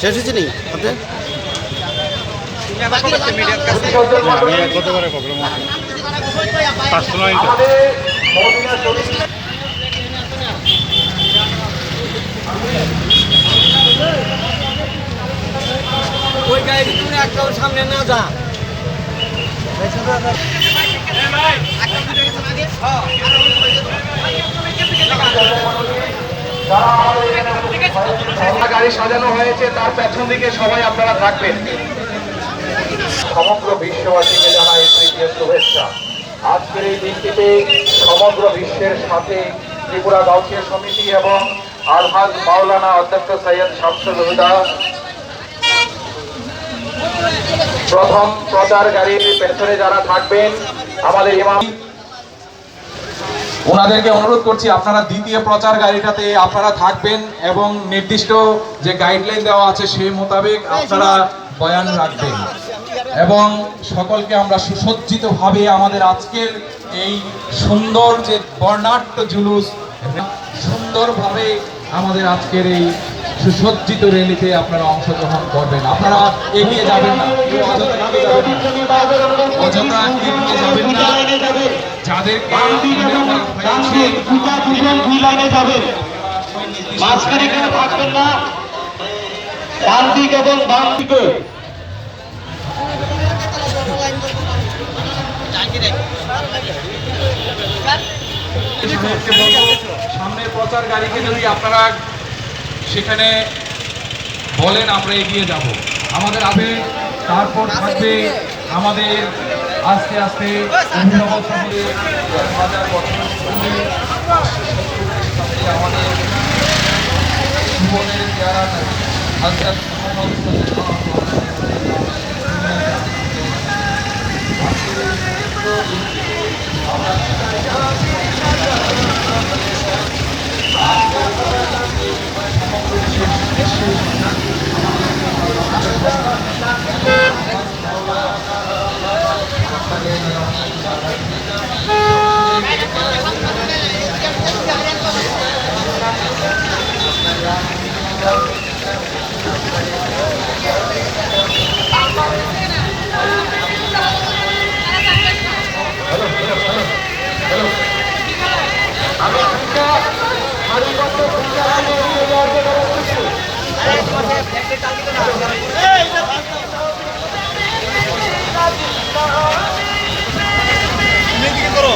শেষ হয়েছে নি আপনার গতবারে প্রবলেম আছে 509 ওই গাড়ি তুমি একদম সামনে না যা গাড়ি সাজানো হয়েছে তার পেছন দিকে সবাই আপনারা থাকবেন। সমগ্র বিশ্ববাসীকে জানাই তৃতীয় শুভেচ্ছা। আজকের এই দিনটিতে সমগ্র বিশ্বের সাথে ত্রিপুরা গাউছিয়া সমিতি এবং আলহাজ মাওলানা অধ্যক্ষ সৈয়দ শামসুল হুদা প্রথম প্রচার গাড়ির পেছনে যারা থাকবেন আমাদের ইমাম, ওনাদেরকে অনুরোধ করছি আপনারা দ্বিতীয় প্রচার গাড়িটাতে আপনারা থাকবেন এবং নির্দিষ্ট যে গাইডলাইন দেওয়া আছে সেই মোতাবেক আপনারা বয়ান রাখবেন এবং সকলকে আমরা সুসজ্জিতভাবে আমাদের আজকের এই সুন্দর যে বর্ণাঢ্য জুলুস সুন্দরভাবে আমাদের আজকের এই সুসজ্জিত র্যালিতে আপনারা অংশগ্রহণ করবেন। আপনারা এগিয়ে যাবেন না, অযথা এগিয়ে যাবেন না। যাদেরকে মাঝখানে কেউ থাকবেন না, ডান দিক এবং বাম দিকে সামনের প্রচার গাড়িকে যদি আপনারা সেখানে বলেন আমরা এগিয়ে যাব। আমাদের আগে তারপর থাকবে আমাদের আস্তে আস্তে অভিভাবক শহরে আমাদের জীবনের যারা হযরত মুহাম্মদ করো